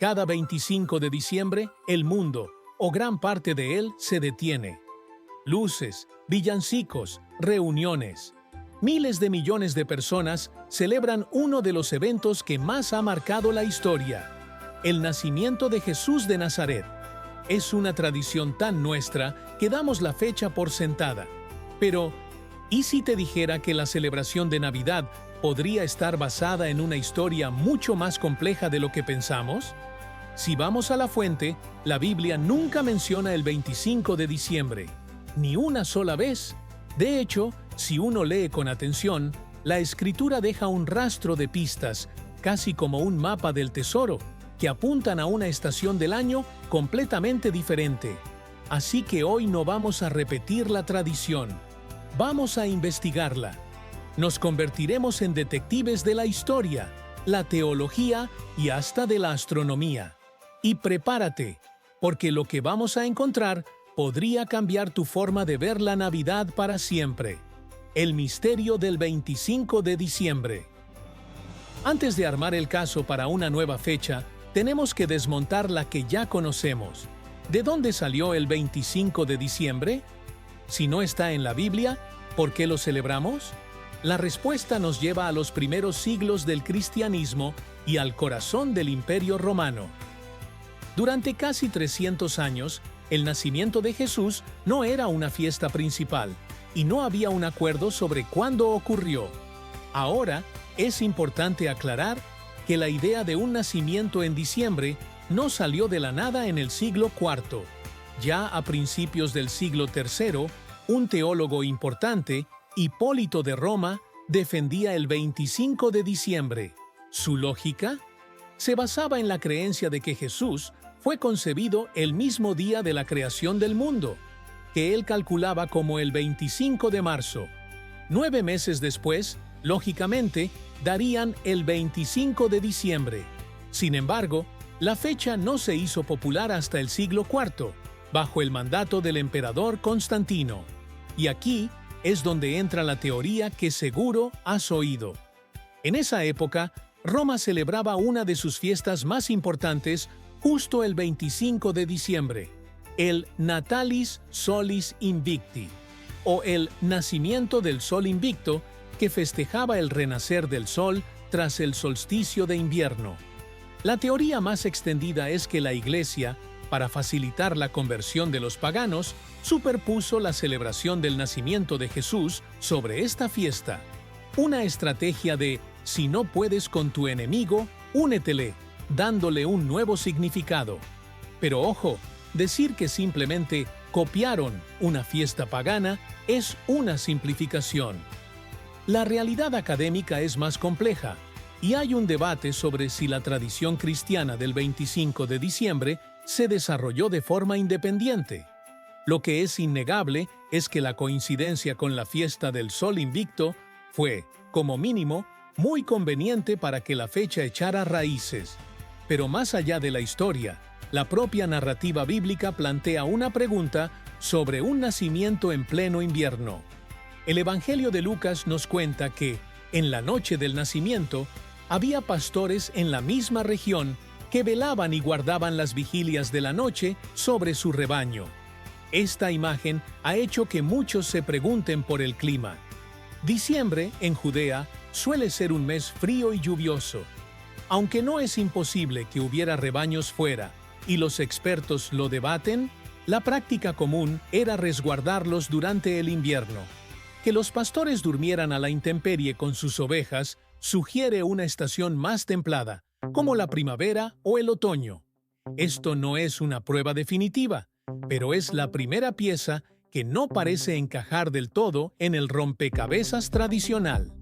Cada 25 de diciembre, el mundo, o gran parte de él, se detiene. Luces, villancicos, reuniones. Miles de millones de personas celebran uno de los eventos que más ha marcado la historia: el nacimiento de Jesús de Nazaret. Es una tradición tan nuestra que damos la fecha por sentada. Pero, ¿y si te dijera que la celebración de Navidad podría estar basada en una historia mucho más compleja de lo que pensamos? Si vamos a la fuente, la Biblia nunca menciona el 25 de diciembre, ni una sola vez. De hecho, si uno lee con atención, la Escritura deja un rastro de pistas, casi como un mapa del tesoro, que apuntan a una estación del año completamente diferente. Así que hoy no vamos a repetir la tradición, vamos a investigarla. Nos convertiremos en detectives de la historia, la teología y hasta de la astronomía. Y prepárate, porque lo que vamos a encontrar podría cambiar tu forma de ver la Navidad para siempre. El misterio del 25 de diciembre. Antes de armar el caso para una nueva fecha, tenemos que desmontar la que ya conocemos. ¿De dónde salió el 25 de diciembre? Si no está en la Biblia, ¿por qué lo celebramos? La respuesta nos lleva a los primeros siglos del cristianismo y al corazón del Imperio Romano. Durante casi 300 años, el nacimiento de Jesús no era una fiesta principal, y no había un acuerdo sobre cuándo ocurrió. Ahora, es importante aclarar que la idea de un nacimiento en diciembre no salió de la nada en el siglo IV. Ya a principios del siglo III, un teólogo importante, Hipólito de Roma, defendía el 25 de diciembre. ¿Su lógica? Se basaba en la creencia de que Jesús fue concebido el mismo día de la creación del mundo, que él calculaba como el 25 de marzo. 9 meses después, lógicamente, darían el 25 de diciembre. Sin embargo, la fecha no se hizo popular hasta el siglo IV, bajo el mandato del emperador Constantino. Y aquí es donde entra la teoría que seguro has oído. En esa época, Roma celebraba una de sus fiestas más importantes justo el 25 de diciembre, el Natalis Solis Invicti, o el Nacimiento del Sol Invicto, que festejaba el renacer del sol tras el solsticio de invierno. La teoría más extendida es que la Iglesia, para facilitar la conversión de los paganos, superpuso la celebración del nacimiento de Jesús sobre esta fiesta. Una estrategia de si no puedes con tu enemigo, únetele, dándole un nuevo significado. Pero ojo, decir que simplemente copiaron una fiesta pagana es una simplificación. La realidad académica es más compleja, y hay un debate sobre si la tradición cristiana del 25 de diciembre se desarrolló de forma independiente. Lo que es innegable es que la coincidencia con la fiesta del Sol Invicto fue, como mínimo, muy conveniente para que la fecha echara raíces. Pero más allá de la historia, la propia narrativa bíblica plantea una pregunta sobre un nacimiento en pleno invierno. El Evangelio de Lucas nos cuenta que, en la noche del nacimiento, había pastores en la misma región que velaban y guardaban las vigilias de la noche sobre su rebaño. Esta imagen ha hecho que muchos se pregunten por el clima. Diciembre, en Judea, suele ser un mes frío y lluvioso. Aunque no es imposible que hubiera rebaños fuera, y los expertos lo debaten, la práctica común era resguardarlos durante el invierno. Que los pastores durmieran a la intemperie con sus ovejas sugiere una estación más templada, como la primavera o el otoño. Esto no es una prueba definitiva, pero es la primera pieza que no parece encajar del todo en el rompecabezas tradicional.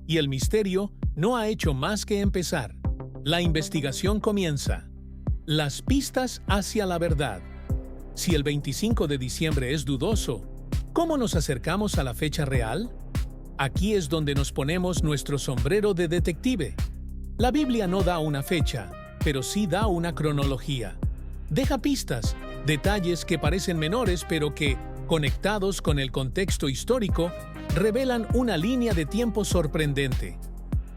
Y el misterio no ha hecho más que empezar. La investigación comienza. Las pistas hacia la verdad. Si el 25 de diciembre es dudoso, ¿cómo nos acercamos a la fecha real? Aquí es donde nos ponemos nuestro sombrero de detective. La Biblia no da una fecha, pero sí da una cronología. Deja pistas, detalles que parecen menores pero que, conectados con el contexto histórico, revelan una línea de tiempo sorprendente.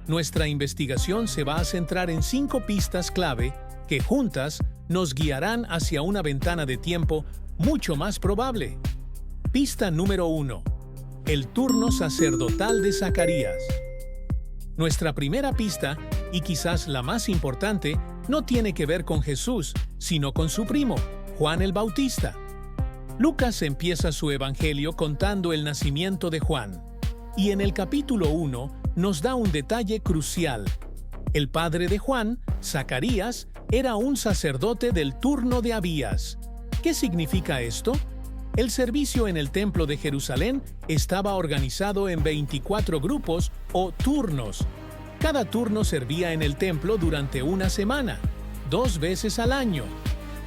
Nuestra investigación se va a centrar en 5 pistas clave que juntas nos guiarán hacia una ventana de tiempo mucho más probable. Pista número 1. El turno sacerdotal de Zacarías. Nuestra primera pista, y quizás la más importante, no tiene que ver con Jesús, sino con su primo, Juan el Bautista. Lucas empieza su evangelio contando el nacimiento de Juan, y en el capítulo 1 nos da un detalle crucial. El padre de Juan, Zacarías, era un sacerdote del turno de Abías. ¿Qué significa esto? El servicio en el templo de Jerusalén estaba organizado en 24 grupos o turnos. Cada turno servía en el templo durante una semana, 2 veces al año.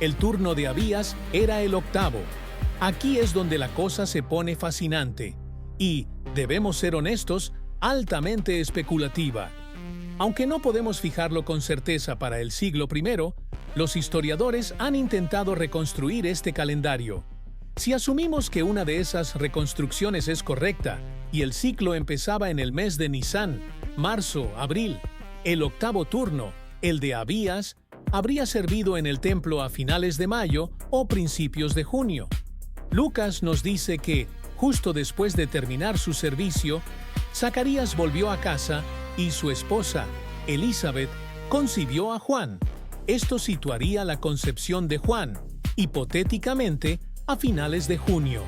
El turno de Abías era el octavo. Aquí es donde la cosa se pone fascinante y, debemos ser honestos, altamente especulativa. Aunque no podemos fijarlo con certeza para el siglo I, los historiadores han intentado reconstruir este calendario. Si asumimos que una de esas reconstrucciones es correcta y el ciclo empezaba en el mes de Nisán, marzo, abril, el octavo turno, el de Abías, habría servido en el templo a finales de mayo o principios de junio. Lucas nos dice que, justo después de terminar su servicio, Zacarías volvió a casa y su esposa, Elizabeth, concibió a Juan. Esto situaría la concepción de Juan, hipotéticamente, a finales de junio.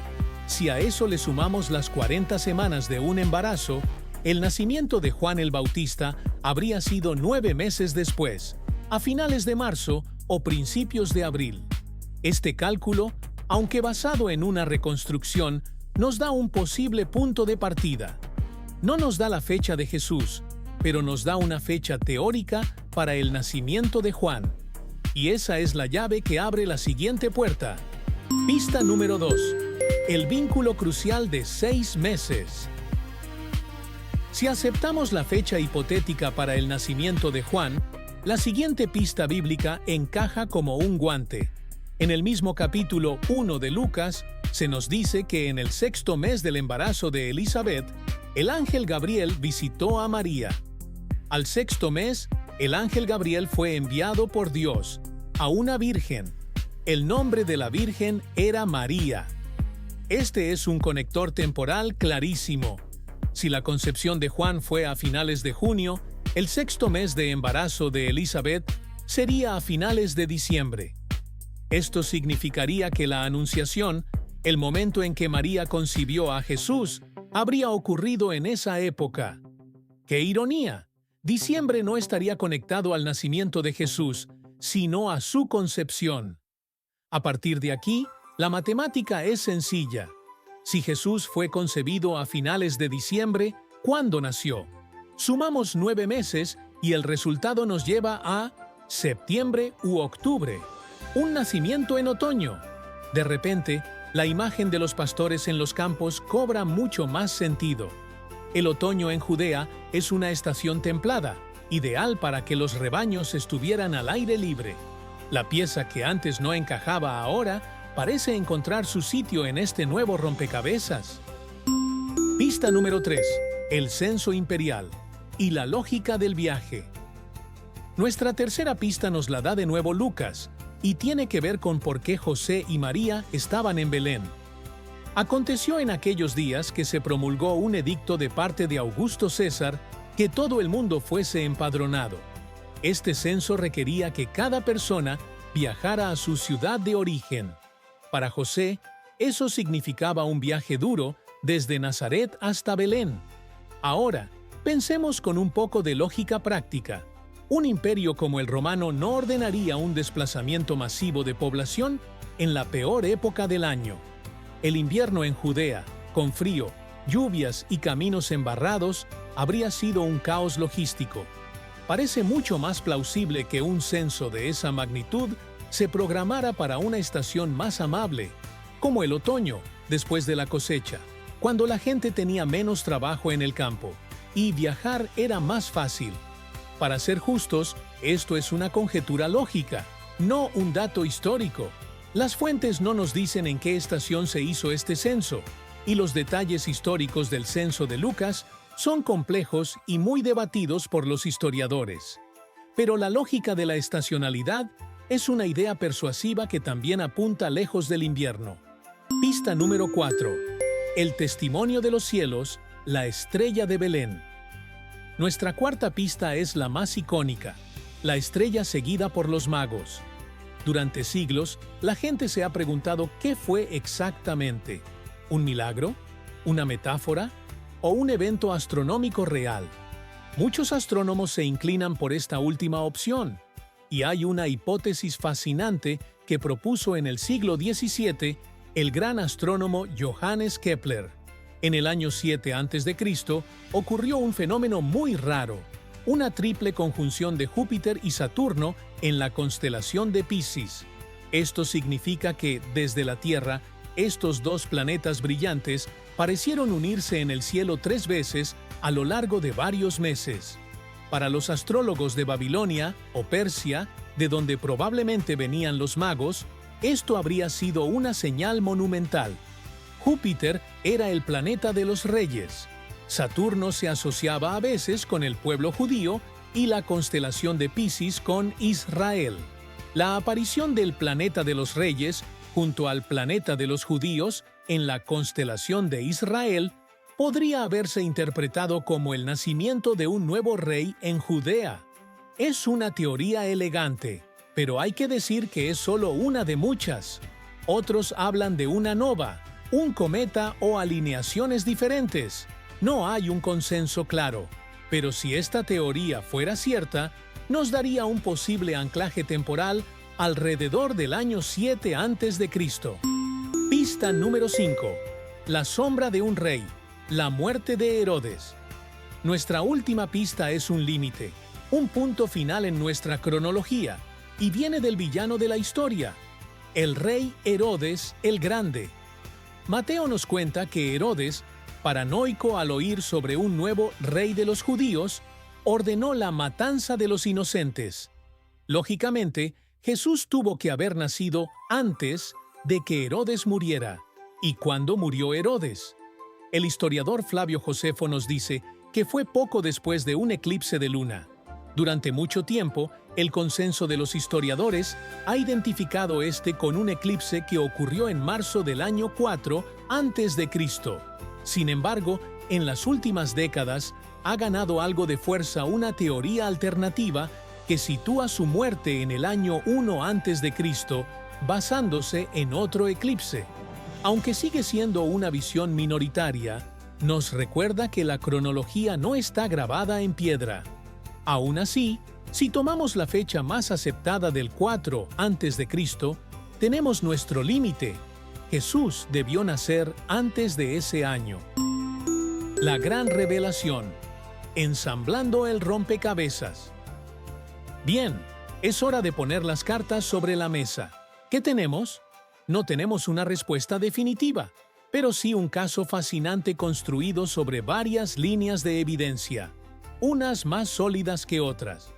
Si a eso le sumamos las 40 semanas de un embarazo, el nacimiento de Juan el Bautista habría sido 9 meses después, a finales de marzo o principios de abril. Este cálculo, aunque basado en una reconstrucción, nos da un posible punto de partida. No nos da la fecha de Jesús, pero nos da una fecha teórica para el nacimiento de Juan. Y esa es la llave que abre la siguiente puerta. Pista número 2. El vínculo crucial de 6 meses. Si aceptamos la fecha hipotética para el nacimiento de Juan, la siguiente pista bíblica encaja como un guante. En el mismo capítulo 1 de Lucas, se nos dice que en el 6º mes del embarazo de Elizabeth, el ángel Gabriel visitó a María. Al 6º mes, el ángel Gabriel fue enviado por Dios a una virgen. El nombre de la virgen era María. Este es un conector temporal clarísimo. Si la concepción de Juan fue a finales de junio, el 6º mes de embarazo de Elizabeth sería a finales de diciembre. Esto significaría que la anunciación, el momento en que María concibió a Jesús, habría ocurrido en esa época. ¡Qué ironía! Diciembre no estaría conectado al nacimiento de Jesús, sino a su concepción. A partir de aquí, la matemática es sencilla. Si Jesús fue concebido a finales de diciembre, ¿cuándo nació? Sumamos 9 meses y el resultado nos lleva a septiembre u octubre. Un nacimiento en otoño. De repente, la imagen de los pastores en los campos cobra mucho más sentido. El otoño en Judea es una estación templada, ideal para que los rebaños estuvieran al aire libre. La pieza que antes no encajaba ahora parece encontrar su sitio en este nuevo rompecabezas. Pista número 3. El censo imperial y la lógica del viaje. Nuestra tercera pista nos la da de nuevo Lucas, y tiene que ver con por qué José y María estaban en Belén. Aconteció en aquellos días que se promulgó un edicto de parte de Augusto César que todo el mundo fuese empadronado. Este censo requería que cada persona viajara a su ciudad de origen. Para José, eso significaba un viaje duro desde Nazaret hasta Belén. Ahora, pensemos con un poco de lógica práctica. Un imperio como el romano no ordenaría un desplazamiento masivo de población en la peor época del año. El invierno en Judea, con frío, lluvias y caminos embarrados, habría sido un caos logístico. Parece mucho más plausible que un censo de esa magnitud se programara para una estación más amable, como el otoño, después de la cosecha, cuando la gente tenía menos trabajo en el campo, y viajar era más fácil. Para ser justos, esto es una conjetura lógica, no un dato histórico. Las fuentes no nos dicen en qué estación se hizo este censo, y los detalles históricos del censo de Lucas son complejos y muy debatidos por los historiadores. Pero la lógica de la estacionalidad es una idea persuasiva que también apunta lejos del invierno. Pista número 4. El testimonio de los cielos, la estrella de Belén. Nuestra cuarta pista es la más icónica, la estrella seguida por los magos. Durante siglos, la gente se ha preguntado qué fue exactamente: ¿un milagro? ¿Una metáfora? ¿O un evento astronómico real? Muchos astrónomos se inclinan por esta última opción, y hay una hipótesis fascinante que propuso en el siglo XVII el gran astrónomo Johannes Kepler. En el año 7 a.C. ocurrió un fenómeno muy raro, una triple conjunción de Júpiter y Saturno en la constelación de Piscis. Esto significa que, desde la Tierra, estos dos planetas brillantes parecieron unirse en el cielo 3 veces a lo largo de varios meses. Para los astrólogos de Babilonia o Persia, de donde probablemente venían los magos, esto habría sido una señal monumental. Júpiter era el planeta de los reyes. Saturno se asociaba a veces con el pueblo judío y la constelación de Piscis con Israel. La aparición del planeta de los reyes junto al planeta de los judíos en la constelación de Israel podría haberse interpretado como el nacimiento de un nuevo rey en Judea. Es una teoría elegante, pero hay que decir que es solo una de muchas. Otros hablan de una nova, un cometa o alineaciones diferentes. No hay un consenso claro, pero si esta teoría fuera cierta, nos daría un posible anclaje temporal alrededor del año 7 a.C. Pista número 5. La sombra de un rey, la muerte de Herodes. Nuestra última pista es un límite, un punto final en nuestra cronología, y viene del villano de la historia, el rey Herodes el Grande. Mateo nos cuenta que Herodes, paranoico al oír sobre un nuevo rey de los judíos, ordenó la matanza de los inocentes. Lógicamente, Jesús tuvo que haber nacido antes de que Herodes muriera. ¿Y cuándo murió Herodes? El historiador Flavio Josefo nos dice que fue poco después de un eclipse de luna. Durante mucho tiempo, el consenso de los historiadores ha identificado este con un eclipse que ocurrió en marzo del año 4 a.C. Sin embargo, en las últimas décadas ha ganado algo de fuerza una teoría alternativa que sitúa su muerte en el año 1 a.C., basándose en otro eclipse. Aunque sigue siendo una visión minoritaria, nos recuerda que la cronología no está grabada en piedra. Aún así, si tomamos la fecha más aceptada del 4 a.C., tenemos nuestro límite. Jesús debió nacer antes de ese año. La gran revelación. Ensamblando el rompecabezas. Bien, es hora de poner las cartas sobre la mesa. ¿Qué tenemos? No tenemos una respuesta definitiva, pero sí un caso fascinante construido sobre varias líneas de evidencia, unas más sólidas que otras.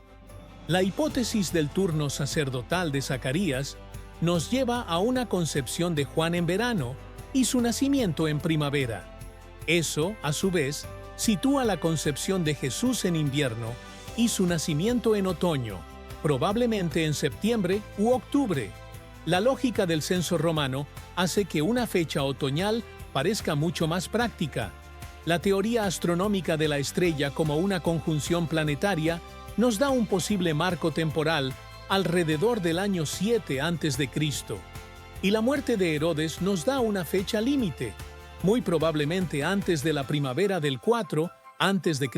La hipótesis del turno sacerdotal de Zacarías nos lleva a una concepción de Juan en verano y su nacimiento en primavera. Eso, a su vez, sitúa la concepción de Jesús en invierno y su nacimiento en otoño, probablemente en septiembre u octubre. La lógica del censo romano hace que una fecha otoñal parezca mucho más práctica. La teoría astronómica de la estrella como una conjunción planetaria nos da un posible marco temporal alrededor del año 7 a.C. Y la muerte de Herodes nos da una fecha límite, muy probablemente antes de la primavera del 4 a.C.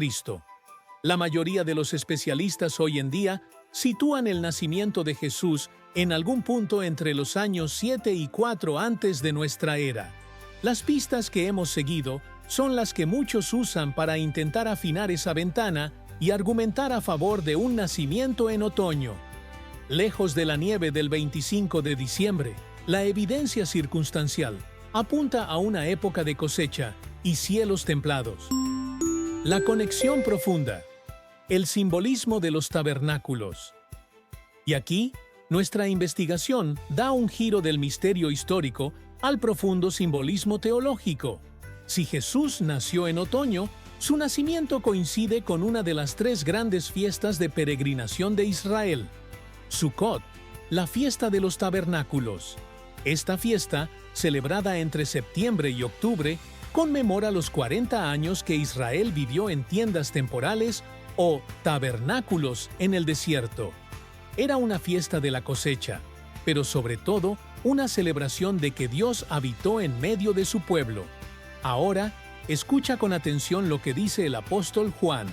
La mayoría de los especialistas hoy en día sitúan el nacimiento de Jesús en algún punto entre los años 7 y 4 antes de nuestra era. Las pistas que hemos seguido son las que muchos usan para intentar afinar esa ventana y argumentar a favor de un nacimiento en otoño. Lejos de la nieve del 25 de diciembre, la evidencia circunstancial apunta a una época de cosecha y cielos templados. La conexión profunda. El simbolismo de los tabernáculos. Y aquí, nuestra investigación da un giro del misterio histórico al profundo simbolismo teológico. Si Jesús nació en otoño, Su nacimiento coincide con una de las tres grandes fiestas de peregrinación de Israel, Sukkot, la fiesta de los tabernáculos. Esta fiesta, celebrada entre septiembre y octubre, conmemora los 40 años que Israel vivió en tiendas temporales o tabernáculos en el desierto. Era una fiesta de la cosecha, pero sobre todo una celebración de que Dios habitó en medio de su pueblo. Ahora, escucha con atención lo que dice el apóstol Juan.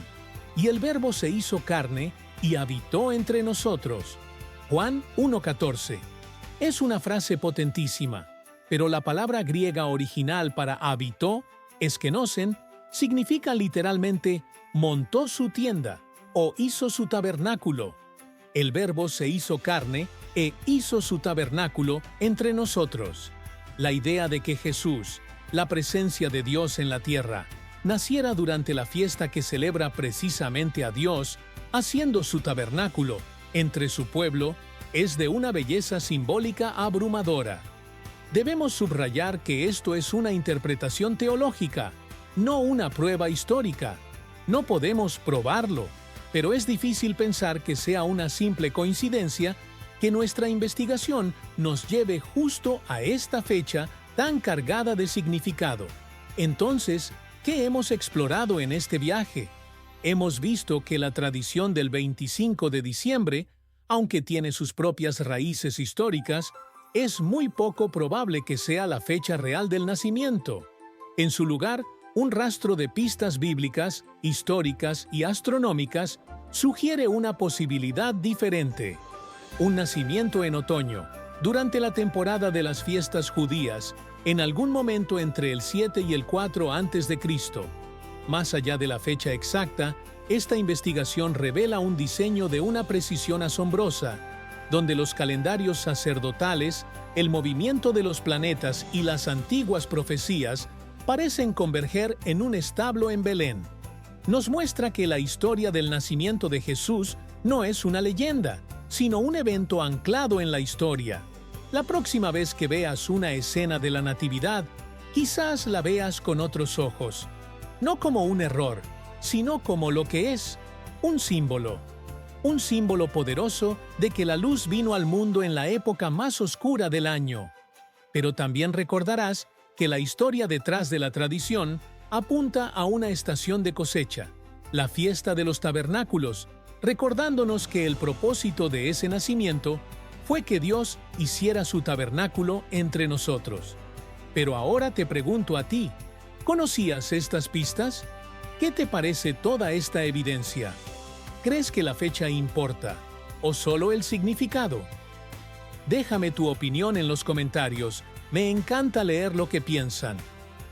Y el Verbo se hizo carne y habitó entre nosotros. Juan 1:14. Es una frase potentísima, pero la palabra griega original para habitó, eskenosen, significa literalmente montó su tienda o hizo su tabernáculo. El Verbo se hizo carne e hizo su tabernáculo entre nosotros. La idea de que Jesús, la presencia de Dios en la tierra, naciera durante la fiesta que celebra precisamente a Dios, haciendo su tabernáculo entre su pueblo, es de una belleza simbólica abrumadora. Debemos subrayar que esto es una interpretación teológica, no una prueba histórica. No podemos probarlo, pero es difícil pensar que sea una simple coincidencia que nuestra investigación nos lleve justo a esta fecha tan cargada de significado. Entonces, ¿qué hemos explorado en este viaje? Hemos visto que la tradición del 25 de diciembre, aunque tiene sus propias raíces históricas, es muy poco probable que sea la fecha real del nacimiento. En su lugar, un rastro de pistas bíblicas, históricas y astronómicas sugiere una posibilidad diferente. Un nacimiento en otoño, durante la temporada de las fiestas judías, en algún momento entre el 7 y el 4 a.C. Más allá de la fecha exacta, esta investigación revela un diseño de una precisión asombrosa, donde los calendarios sacerdotales, el movimiento de los planetas y las antiguas profecías parecen converger en un establo en Belén. Nos muestra que la historia del nacimiento de Jesús no es una leyenda, sino un evento anclado en la historia. La próxima vez que veas una escena de la Natividad, quizás la veas con otros ojos, no como un error, sino como lo que es, un símbolo poderoso de que la luz vino al mundo en la época más oscura del año. Pero también recordarás que la historia detrás de la tradición apunta a una estación de cosecha, la fiesta de los tabernáculos, recordándonos que el propósito de ese nacimiento fue que Dios hiciera su tabernáculo entre nosotros. Pero ahora te pregunto a ti, ¿conocías estas pistas? ¿Qué te parece toda esta evidencia? ¿Crees que la fecha importa o solo el significado? Déjame tu opinión en los comentarios. Me encanta leer lo que piensan.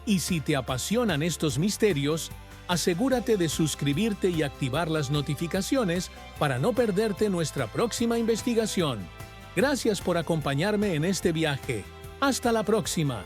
Y si te apasionan estos misterios, asegúrate de suscribirte y activar las notificaciones para no perderte nuestra próxima investigación. Gracias por acompañarme en este viaje. ¡Hasta la próxima!